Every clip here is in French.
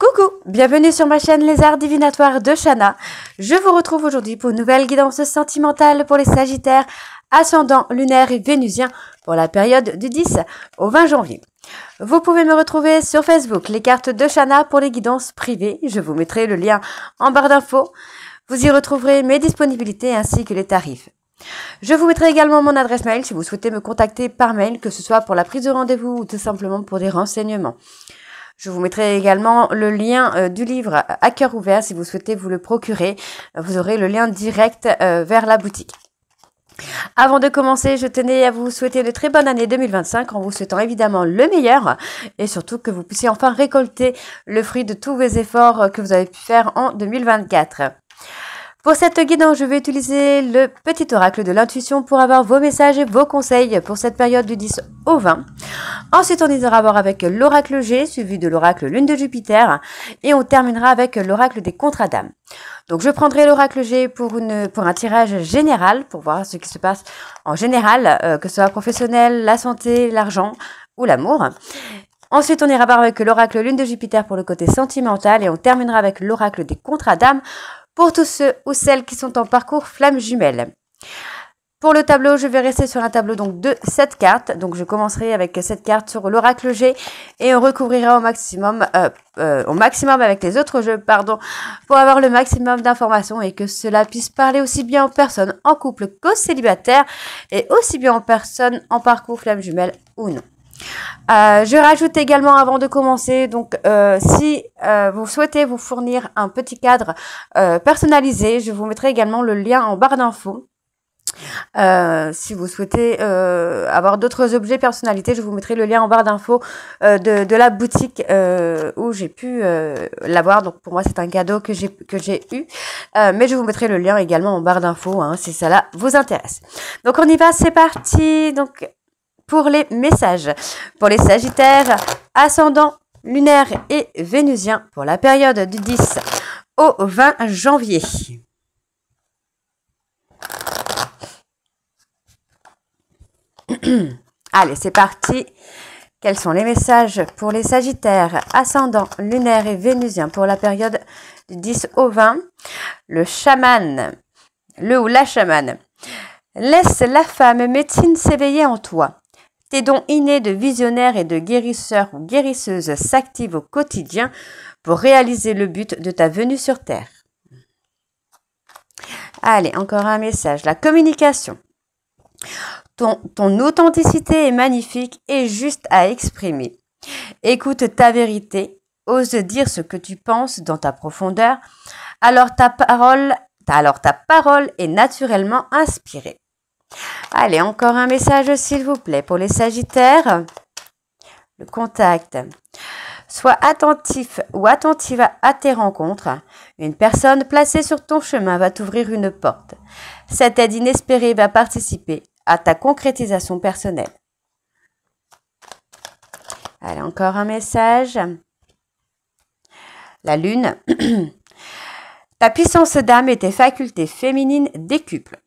Coucou, bienvenue sur ma chaîne Les Arts Divinatoires de Shana. Je vous retrouve aujourd'hui pour une nouvelle guidance sentimentale pour les Sagittaires, ascendant lunaire et vénusien pour la période du 10 au 20 janvier. Vous pouvez me retrouver sur Facebook, les cartes de Shana pour les guidances privées. Je vous mettrai le lien en barre d'infos. Vous y retrouverez mes disponibilités ainsi que les tarifs. Je vous mettrai également mon adresse mail si vous souhaitez me contacter par mail, que ce soit pour la prise de rendez-vous ou tout simplement pour des renseignements. Je vous mettrai également le lien du livre à cœur ouvert si vous souhaitez vous le procurer. Vous aurez le lien direct vers la boutique. Avant de commencer, je tenais à vous souhaiter une très bonne année 2025 en vous souhaitant évidemment le meilleur et surtout que vous puissiez enfin récolter le fruit de tous vos efforts que vous avez pu faire en 2024. Pour cette guidance, je vais utiliser le petit oracle de l'intuition pour avoir vos messages et vos conseils pour cette période du 10 au 20. Ensuite, on ira voir avec l'oracle G, suivi de l'oracle Lune de Jupiter, et on terminera avec l'oracle des contrats d'âme. Donc, je prendrai l'oracle G pour un tirage général, pour voir ce qui se passe en général, que ce soit professionnel, la santé, l'argent ou l'amour. Ensuite, on ira voir avec l'oracle Lune de Jupiter pour le côté sentimental, et on terminera avec l'oracle des contrats d'âme pour tous ceux ou celles qui sont en parcours flamme jumelle. Pour le tableau, je vais rester sur un tableau donc de 7 cartes. Donc je commencerai avec cette carte sur l'oracle G et on recouvrira au maximum avec les autres jeux, pour avoir le maximum d'informations et que cela puisse parler aussi bien aux personnes en couple qu'aux célibataires et aussi bien aux personnes en parcours flamme jumelle ou non. Je rajoute également avant de commencer, donc si vous souhaitez vous fournir un petit cadre personnalisé, je vous mettrai également le lien en barre d'infos. Si vous souhaitez avoir d'autres objets personnalités, je vous mettrai le lien en barre d'infos de la boutique où j'ai pu l'avoir. Donc pour moi c'est un cadeau que j'ai eu, mais je vous mettrai le lien également en barre d'infos si cela vous intéresse. Donc on y va, c'est parti. Donc pour les messages, pour les Sagittaires, ascendant lunaire et vénusien pour la période du 10 au 20 janvier. Allez, c'est parti. Quels sont les messages pour les Sagittaires, ascendant lunaire et vénusien pour la période du 10 au 20? Le chaman, le ou la chamane. Laisse la femme médecine s'éveiller en toi. Tes dons innés de visionnaire et de guérisseur ou guérisseuse s'activent au quotidien pour réaliser le but de ta venue sur Terre. Allez, encore un message. La communication. Ton authenticité est magnifique et juste à exprimer. Écoute ta vérité, ose dire ce que tu penses dans ta profondeur, alors ta parole est naturellement inspirée. Allez, encore un message s'il vous plaît pour les Sagittaires. Le contact. Sois attentif ou attentive à tes rencontres. Une personne placée sur ton chemin va t'ouvrir une porte. Cette aide inespérée va participer à ta concrétisation personnelle. Allez, encore un message. La Lune. Ta puissance d'âme et tes facultés féminines décuplent.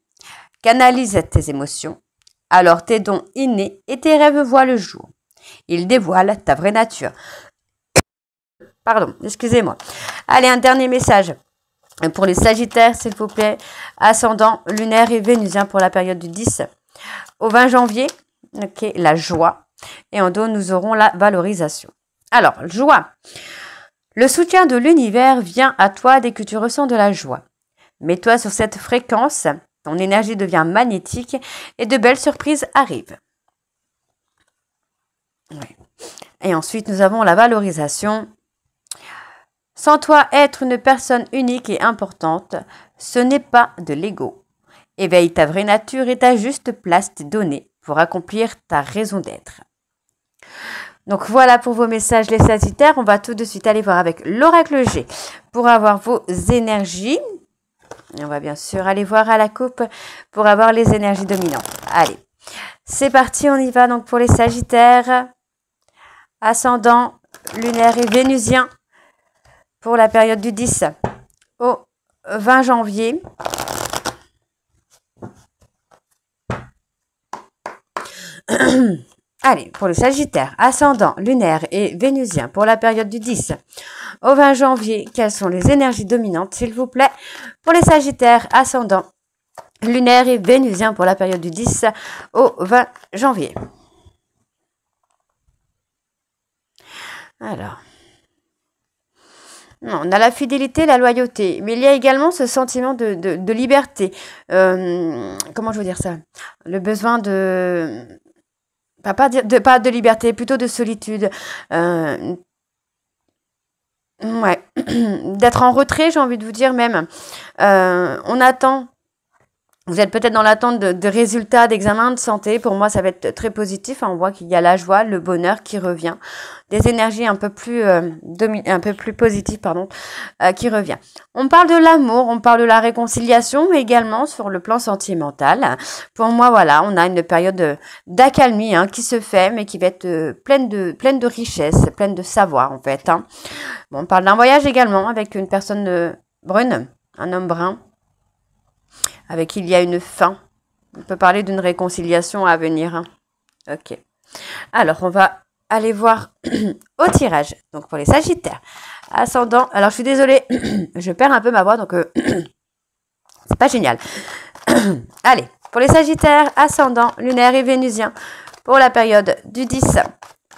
Canalise tes émotions, alors tes dons innés et tes rêves voient le jour. Ils dévoilent ta vraie nature. Pardon, excusez-moi. Allez, un dernier message pour les Sagittaires, s'il vous plaît. Ascendant lunaire et vénusien pour la période du 10 au 20 janvier. Ok, la joie. Et en dos, nous aurons la valorisation. Alors, joie. Le soutien de l'univers vient à toi dès que tu ressens de la joie. Mets-toi sur cette fréquence. Ton énergie devient magnétique et de belles surprises arrivent. Ouais. Et ensuite, nous avons la valorisation. Sens-toi être une personne unique et importante. Ce n'est pas de l'ego. Éveille ta vraie nature et ta juste place t'est donnée pour accomplir ta raison d'être. Donc voilà pour vos messages les Sagittaires. On va tout de suite aller voir avec l'oracle G pour avoir vos énergies. Et on va bien sûr aller voir à la coupe pour avoir les énergies dominantes. Allez, c'est parti, on y va donc pour les Sagittaires, ascendant, lunaire et vénusien pour la période du 10 au 20 janvier. Allez, pour le Sagittaire, ascendant, lunaire et vénusien, pour la période du 10 au 20 janvier, quelles sont les énergies dominantes, s'il vous plaît, pour les Sagittaires, ascendant, lunaire et vénusien, pour la période du 10 au 20 janvier. Alors, on a la fidélité, la loyauté, mais il y a également ce sentiment de liberté. Comment je veux dire ça? Le besoin de... Pas de liberté, plutôt de solitude. Ouais, d'être en retrait, j'ai envie de vous dire même. On attend... Vous êtes peut-être dans l'attente de résultats d'examen de santé. Pour moi, ça va être très positif. On voit qu'il y a la joie, le bonheur qui revient. Des énergies un peu plus positives, qui revient. On parle de l'amour, on parle de la réconciliation également sur le plan sentimental. Pour moi, voilà, on a une période d'accalmie qui se fait, mais qui va être pleine de richesse, pleine de savoir en fait. Bon, on parle d'un voyage également avec une personne brune, un homme brun, avec qui il y a une fin. On peut parler d'une réconciliation à venir. Ok. Alors, on va aller voir au tirage. Donc, pour les Sagittaires. Ascendant. Alors, je suis désolée. Je perds un peu ma voix, donc c'est pas génial. Allez, pour les Sagittaires, ascendant, lunaire et vénusien. Pour la période du 10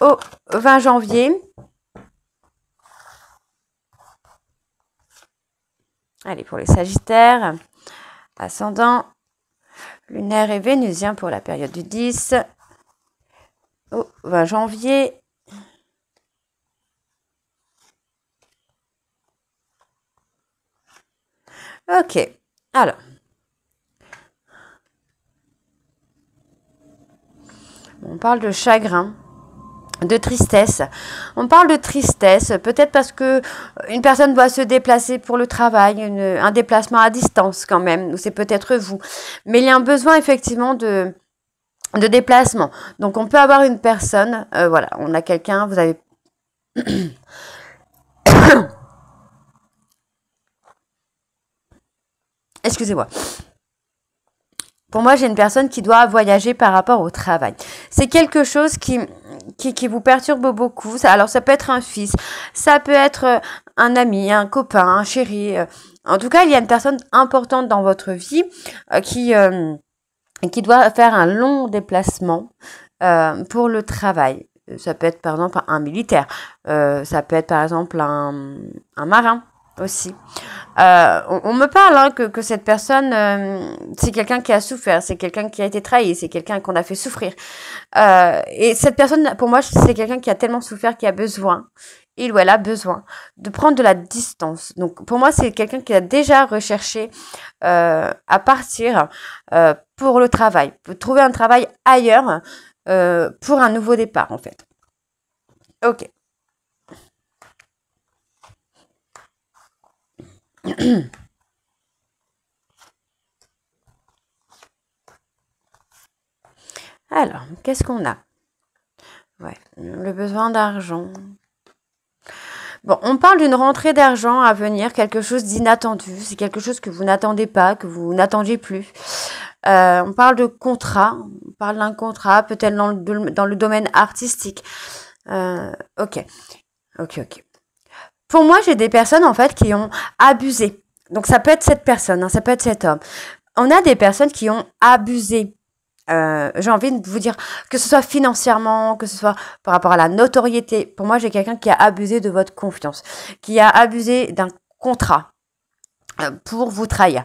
au 20 janvier. Allez, pour les Sagittaires. Ascendant, lunaire et vénusien pour la période du 10 au 20 janvier. Ok, alors. On parle de chagrin, de tristesse. On parle de tristesse, peut-être parce que une personne doit se déplacer pour le travail, un déplacement à distance quand même, ou c'est peut-être vous. Mais il y a un besoin effectivement de déplacement. Donc on peut avoir une personne, voilà, on a quelqu'un, vous avez... Excusez-moi. Pour moi, j'ai une personne qui doit voyager par rapport au travail. C'est quelque chose qui vous perturbe beaucoup. Alors, ça peut être un fils, ça peut être un ami, un copain, un chéri. En tout cas, il y a une personne importante dans votre vie qui doit faire un long déplacement pour le travail. Ça peut être, par exemple, un militaire. Ça peut être, par exemple, un marin aussi. On me parle que cette personne, c'est quelqu'un qui a souffert, c'est quelqu'un qui a été trahi, c'est quelqu'un qu'on a fait souffrir. Et cette personne, pour moi, c'est quelqu'un qui a tellement souffert qu'il a besoin, il ou elle a besoin de prendre de la distance. Donc pour moi, c'est quelqu'un qui a déjà recherché à partir pour le travail, pour trouver un travail ailleurs pour un nouveau départ en fait. Ok. Alors, qu'est-ce qu'on a? Ouais, le besoin d'argent. Bon, on parle d'une rentrée d'argent à venir, quelque chose d'inattendu. C'est quelque chose que vous n'attendez pas, que vous n'attendiez plus. On parle de contrat. On parle d'un contrat, peut-être dans le domaine artistique. Ok. Pour moi, j'ai des personnes, en fait, qui ont abusé. Donc, ça peut être cette personne, ça peut être cet homme. On a des personnes qui ont abusé. J'ai envie de vous dire que ce soit financièrement, que ce soit par rapport à la notoriété. Pour moi, j'ai quelqu'un qui a abusé de votre confiance, qui a abusé d'un contrat pour vous trahir.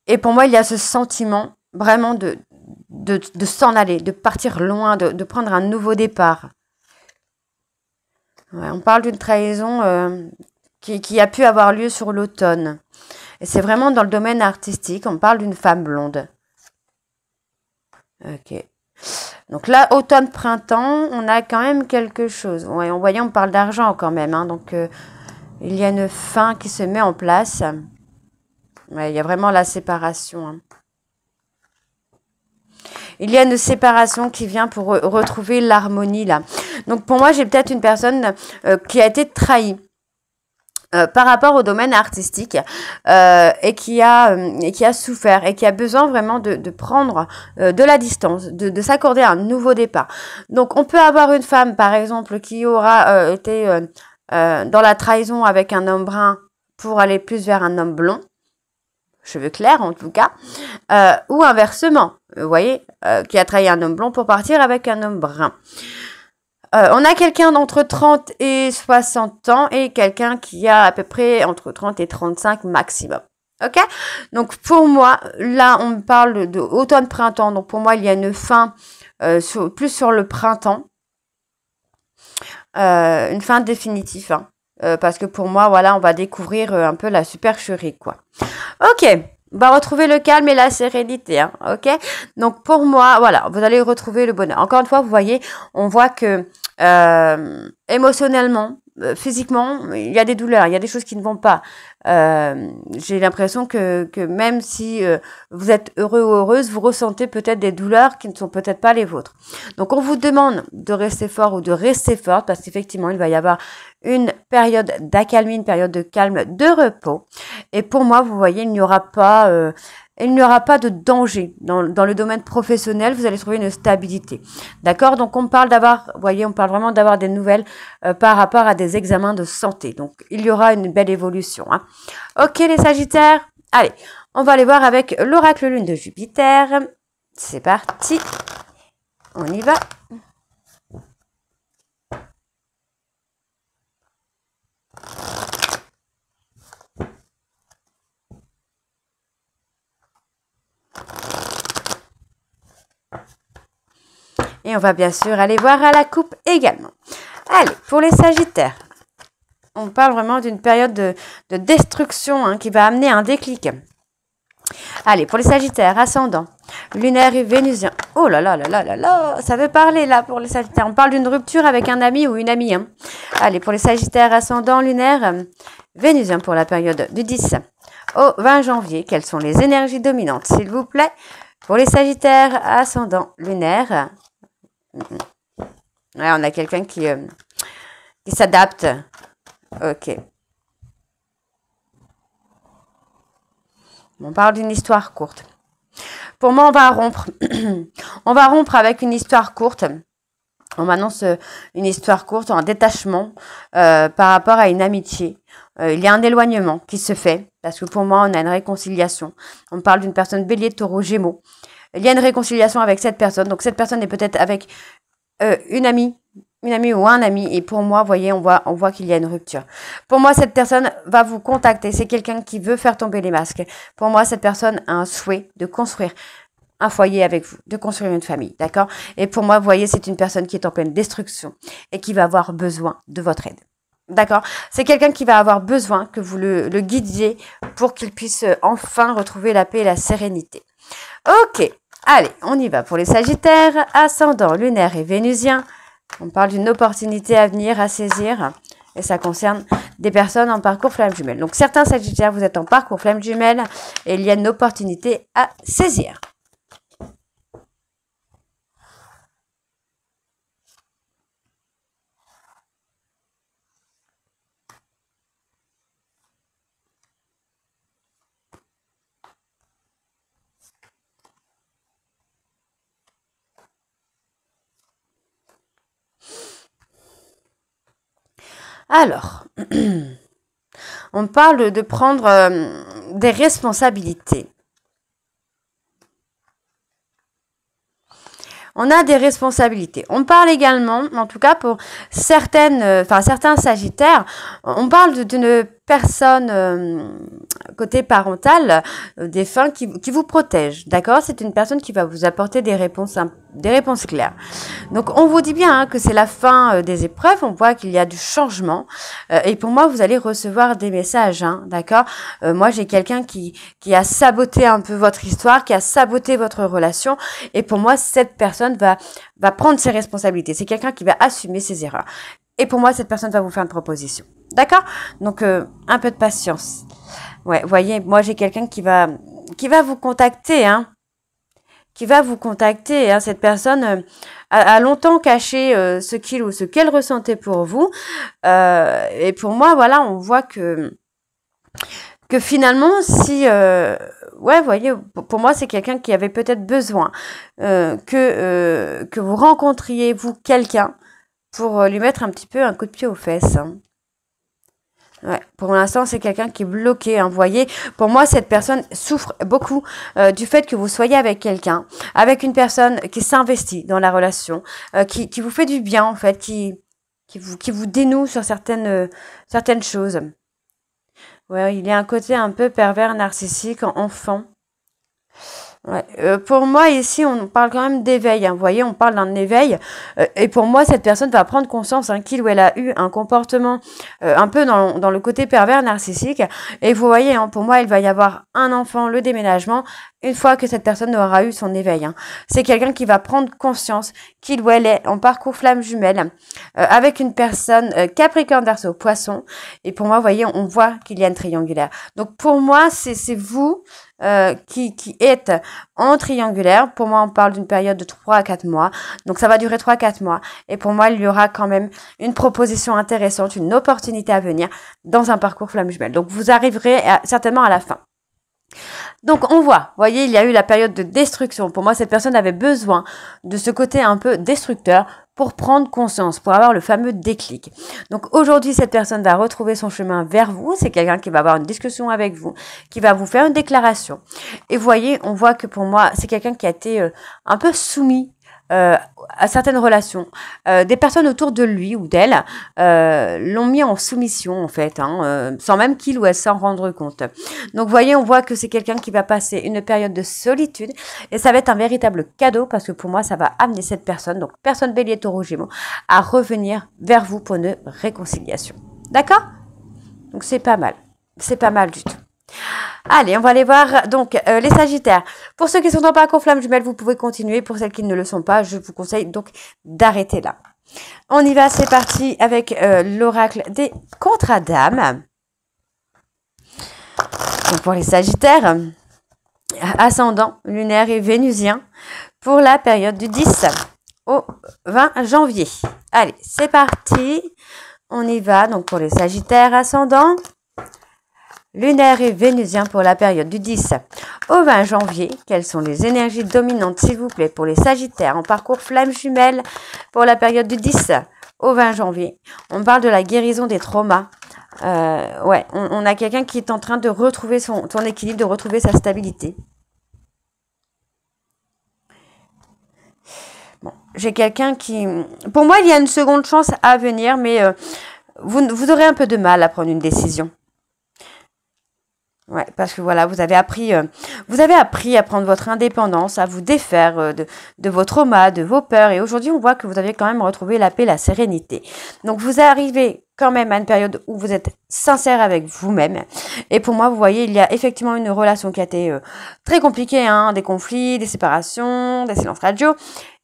Et pour moi, il y a ce sentiment vraiment de s'en aller, de partir loin, de prendre un nouveau départ. Ouais, on parle d'une trahison qui a pu avoir lieu sur l'automne. Et c'est vraiment dans le domaine artistique. On parle d'une femme blonde. Ok. Donc là, automne-printemps, on a quand même quelque chose. Ouais, on voyait, on parle d'argent quand même. Donc, il y a une fin qui se met en place. Ouais, il y a vraiment la séparation. Il y a une séparation qui vient pour retrouver l'harmonie là. Donc pour moi, j'ai peut-être une personne qui a été trahie. par rapport au domaine artistique et qui a souffert et qui a besoin vraiment de prendre de la distance, de s'accorder un nouveau départ. Donc on peut avoir une femme par exemple qui aura été dans la trahison avec un homme brun pour aller plus vers un homme blond, cheveux clairs en tout cas, ou inversement, vous voyez, qui a trahi un homme blond pour partir avec un homme brun. On a quelqu'un d'entre 30 et 60 ans et quelqu'un qui a à peu près entre 30 et 35 maximum. Ok? Donc pour moi, là on parle de automne-printemps. Donc pour moi, il y a une fin plus sur le printemps. Une fin définitive. Hein. Parce que pour moi, voilà, on va découvrir un peu la supercherie, quoi. Ok. On va retrouver le calme et la sérénité, hein, ok? Donc pour moi, voilà, vous allez retrouver le bonheur. Encore une fois, vous voyez, on voit que émotionnellement, physiquement, il y a des douleurs, il y a des choses qui ne vont pas. J'ai l'impression que même si vous êtes heureux ou heureuse, vous ressentez peut-être des douleurs qui ne sont peut-être pas les vôtres. Donc on vous demande de rester fort ou de rester forte parce qu'effectivement, il va y avoir une période d'accalmie, une période de calme, de repos. Et pour moi, vous voyez, il n'y aura pas de danger dans le domaine professionnel. Vous allez trouver une stabilité. D'accord? Donc, on parle d'avoir, vous voyez, on parle vraiment d'avoir des nouvelles par rapport à des examens de santé. Donc, il y aura une belle évolution. Hein. Ok, les Sagittaires. Allez, on va aller voir avec l'oracle lune de Jupiter. C'est parti. On y va. Et on va bien sûr aller voir à la coupe également. Allez, pour les Sagittaires, on parle vraiment d'une période de destruction hein, qui va amener un déclic. Allez, pour les Sagittaires, ascendant, lunaire et vénusien. Oh là là là là là là, ça veut parler là pour les Sagittaires. On parle d'une rupture avec un ami ou une amie. Hein. Allez, pour les Sagittaires, ascendant, lunaire, vénusien pour la période du 10 au 20 janvier. Quelles sont les énergies dominantes, s'il vous plaît? Pour les Sagittaires, ascendant, lunaire. Ouais, on a quelqu'un qui s'adapte. Ok. On parle d'une histoire courte. Pour moi, on va rompre. On va rompre avec une histoire courte. On m'annonce une histoire courte, un détachement par rapport à une amitié. Il y a un éloignement qui se fait. Parce que pour moi, on a une réconciliation. On parle d'une personne bélier, taureau, gémeaux. Il y a une réconciliation avec cette personne. Donc, cette personne est peut-être avec une amie ou un ami. Et pour moi, vous voyez, on voit qu'il y a une rupture. Pour moi, cette personne va vous contacter. C'est quelqu'un qui veut faire tomber les masques. Pour moi, cette personne a un souhait de construire un foyer avec vous, de construire une famille, d'accord? Et pour moi, vous voyez, c'est une personne qui est en pleine destruction et qui va avoir besoin de votre aide. D'accord? C'est quelqu'un qui va avoir besoin que vous le guidiez pour qu'il puisse enfin retrouver la paix et la sérénité. Ok. Allez, on y va pour les Sagittaires, ascendant, lunaire et vénusien. On parle d'une opportunité à venir, à saisir. Et ça concerne des personnes en parcours flamme jumelle. Donc, certains Sagittaires, vous êtes en parcours flamme jumelle et il y a une opportunité à saisir. Alors, on parle de prendre des responsabilités. On a des responsabilités. On parle également, en tout cas pour certains Sagittaires, on parle d'une personne côté parental, défunt qui vous protège, d'accord? C'est une personne qui va vous apporter des réponses claires. Donc on vous dit bien hein, que c'est la fin des épreuves, on voit qu'il y a du changement et pour moi vous allez recevoir des messages, hein, d'accord? Moi j'ai quelqu'un qui a saboté un peu votre histoire, qui a saboté votre relation et pour moi cette personne va prendre ses responsabilités, c'est quelqu'un qui va assumer ses erreurs. Et pour moi, cette personne va vous faire une proposition. D'accord? Donc, un peu de patience. Ouais, vous voyez, moi, j'ai quelqu'un qui va vous contacter, hein. qui va vous contacter. Hein. Cette personne a longtemps caché ce qu'il ou ce qu'elle ressentait pour vous. Et pour moi, voilà, on voit que finalement, si... ouais, vous voyez, pour moi, c'est quelqu'un qui avait peut-être besoin que vous rencontriez, vous, quelqu'un, pour lui mettre un petit peu un coup de pied aux fesses. Hein. Ouais, pour l'instant, c'est quelqu'un qui est bloqué. Hein, vous voyez, pour moi, cette personne souffre beaucoup du fait que vous soyez avec quelqu'un, avec une personne qui s'investit dans la relation, qui vous fait du bien, en fait, qui vous dénoue sur certaines choses. Ouais, il y a un côté un peu pervers, narcissique, enfant. Ouais. Pour moi, ici, on parle quand même d'éveil. Hein. Vous voyez, on parle d'un éveil. Et pour moi, cette personne va prendre conscience qu'il ou elle a eu un comportement un peu dans le côté pervers narcissique. Et vous voyez, hein, pour moi, il va y avoir un enfant, le déménagement, une fois que cette personne aura eu son éveil. Hein. C'est quelqu'un qui va prendre conscience qu'il ou elle est en parcours flamme jumelle avec une personne Capricorne, Verseau, Poisson. Et pour moi, vous voyez, on voit qu'il y a une triangulaire. Donc, pour moi, c'est vous qui êtes en triangulaire. Pour moi, on parle d'une période de 3 à 4 mois. Donc, ça va durer 3 à 4 mois. Et pour moi, il y aura quand même une proposition intéressante, une opportunité à venir dans un parcours flamme jumelle. Donc, vous arriverez certainement à la fin. Donc, on voit, vous voyez, il y a eu la période de destruction. Pour moi, cette personne avait besoin de ce côté un peu destructeur pour prendre conscience, pour avoir le fameux déclic. Donc, aujourd'hui, cette personne va retrouver son chemin vers vous. C'est quelqu'un qui va avoir une discussion avec vous, qui va vous faire une déclaration. Et vous voyez, on voit que pour moi, c'est quelqu'un qui a été un peu soumis à certaines relations. Des personnes autour de lui ou d'elle l'ont mis en soumission, en fait, hein, sans même qu'il ou elle s'en rendre compte. Donc, vous voyez, on voit que c'est quelqu'un qui va passer une période de solitude et ça va être un véritable cadeau parce que pour moi, ça va amener cette personne, donc personne Bélier, Taureau, Gémeaux, à revenir vers vous pour une réconciliation. D'accord? Donc, c'est pas mal. C'est pas mal du tout. Allez, on va aller voir donc les Sagittaires. Pour ceux qui sont en parcours flamme jumelle, vous pouvez continuer. Pour celles qui ne le sont pas, je vous conseille donc d'arrêter là. On y va, c'est parti avec l'oracle des contradames. Donc pour les Sagittaires, ascendant, lunaire et vénusien pour la période du 10 au 20 janvier. Allez, c'est parti. On y va donc pour les Sagittaires ascendants. Lunaire et vénusien pour la période du 10 au 20 janvier. Quelles sont les énergies dominantes, s'il vous plaît, pour les Sagittaires en parcours flamme jumelle pour la période du 10 au 20 janvier. On parle de la guérison des traumas. Ouais, on a quelqu'un qui est en train de retrouver son équilibre, de retrouver sa stabilité. Bon, j'ai quelqu'un qui... Pour moi, il y a une seconde chance à venir, mais vous aurez un peu de mal à prendre une décision. Ouais, parce que voilà, vous avez appris à prendre votre indépendance, à vous défaire de vos traumas, de vos peurs. Et aujourd'hui, on voit que vous avez quand même retrouvé la paix, la sérénité. Donc, vous arrivez quand même à une période où vous êtes sincère avec vous-même. Et pour moi, vous voyez, il y a effectivement une relation qui a été très compliquée, hein, des conflits, des séparations, des silences radio.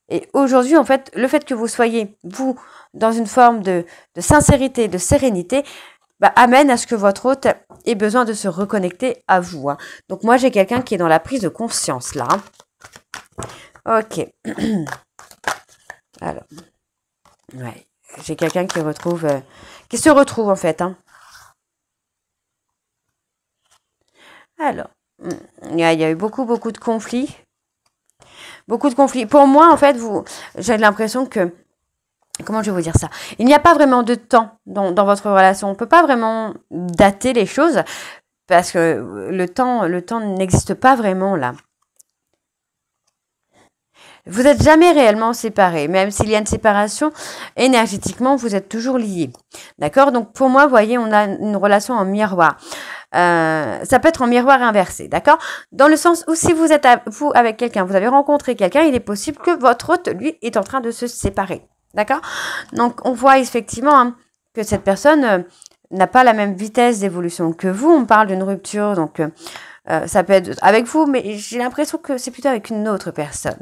Et aujourd'hui, en fait, le fait que vous soyez, vous, dans une forme de sincérité, de sérénité, amène à ce que votre hôte ait besoin de se reconnecter à vous. Hein. Donc, moi, j'ai quelqu'un qui est dans la prise de conscience, là. Ok. Alors. Ouais. J'ai quelqu'un qui se retrouve, en fait. Hein. Alors. Il y a eu beaucoup de conflits. Beaucoup de conflits. Pour moi, en fait, j'ai l'impression que... Comment je vais vous dire ça? Il n'y a pas vraiment de temps dans votre relation. On ne peut pas vraiment dater les choses parce que le temps n'existe pas vraiment là. Vous n'êtes jamais réellement séparés. Même s'il y a une séparation, énergétiquement, vous êtes toujours liés. D'accord? Donc, pour moi, vous voyez, on a une relation en miroir. Ça peut être en miroir inversé, d'accord? Dans le sens où si vous êtes vous avec quelqu'un, vous avez rencontré quelqu'un, il est possible que votre hôte, lui, est en train de se séparer. D'accord? Donc, on voit effectivement hein, que cette personne n'a pas la même vitesse d'évolution que vous. On parle d'une rupture, donc ça peut être avec vous, mais j'ai l'impression que c'est plutôt avec une autre personne.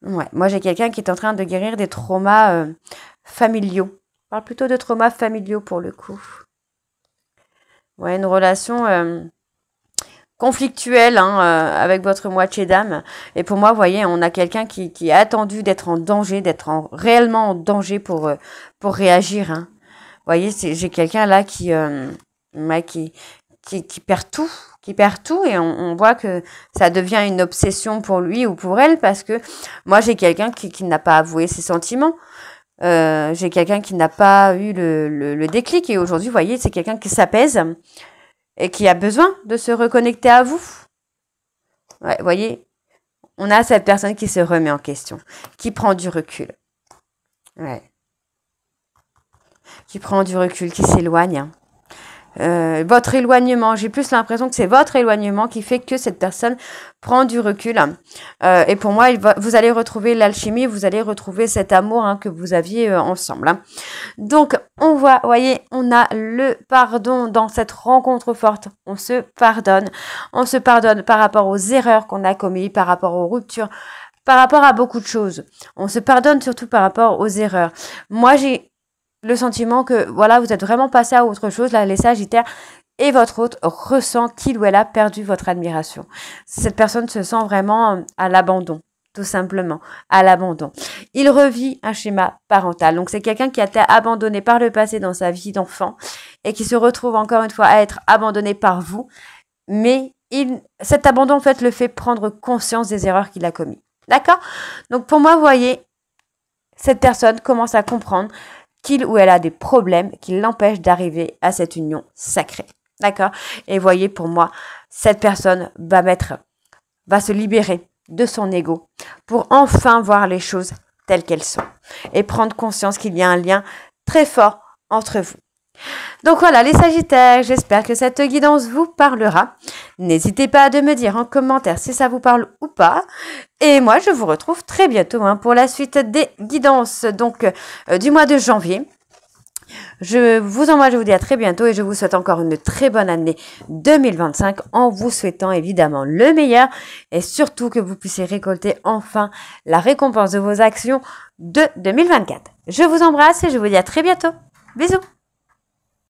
Ouais, moi, j'ai quelqu'un qui est en train de guérir des traumas familiaux. Je parle plutôt de traumas familiaux pour le coup. Ouais, une relation conflictuel avec votre moitié d'âme. Et pour moi, vous voyez, on a quelqu'un qui a attendu d'être en danger, réellement en danger pour réagir. Vous voyez, j'ai quelqu'un là qui perd tout. Qui perd tout et on voit que ça devient une obsession pour lui ou pour elle parce que moi, j'ai quelqu'un qui n'a pas avoué ses sentiments. J'ai quelqu'un qui n'a pas eu le déclic et aujourd'hui, vous voyez, c'est quelqu'un qui s'apaise et qui a besoin de se reconnecter à vous. Ouais, vous voyez, on a cette personne qui se remet en question, qui prend du recul. Ouais. Qui prend du recul, qui s'éloigne. Votre éloignement, j'ai plus l'impression que c'est votre éloignement qui fait que cette personne prend du recul. Et pour moi, vous allez retrouver l'alchimie, vous allez retrouver cet amour que vous aviez ensemble. Donc, on voit, voyez, on a le pardon dans cette rencontre forte. On se pardonne par rapport aux erreurs qu'on a commises, par rapport aux ruptures, par rapport à beaucoup de choses. On se pardonne surtout par rapport aux erreurs. Moi, j'ai le sentiment que, voilà, vous êtes vraiment passé à autre chose, là, les Sagittaires, et votre hôte ressent qu'il ou elle a perdu votre admiration. Cette personne se sent vraiment à l'abandon, tout simplement, à l'abandon. Il revit un schéma parental. Donc, c'est quelqu'un qui a été abandonné par le passé dans sa vie d'enfant et qui se retrouve encore une fois à être abandonné par vous. Mais cet abandon, en fait, le fait prendre conscience des erreurs qu'il a commises. D'accord? Donc, pour moi, vous voyez, cette personne commence à comprendre qu'il ou elle a des problèmes qui l'empêchent d'arriver à cette union sacrée. D'accord? Et voyez, pour moi, cette personne va se libérer de son ego pour enfin voir les choses telles qu'elles sont et prendre conscience qu'il y a un lien très fort entre vous. Donc voilà, les Sagittaires, j'espère que cette guidance vous parlera. N'hésitez pas à me dire en commentaire si ça vous parle ou pas. Et moi, je vous retrouve très bientôt pour la suite des guidances du mois de janvier. Je vous dis à très bientôt et je vous souhaite encore une très bonne année 2025 en vous souhaitant évidemment le meilleur et surtout que vous puissiez récolter enfin la récompense de vos actions de 2024. Je vous embrasse et je vous dis à très bientôt. Bisous!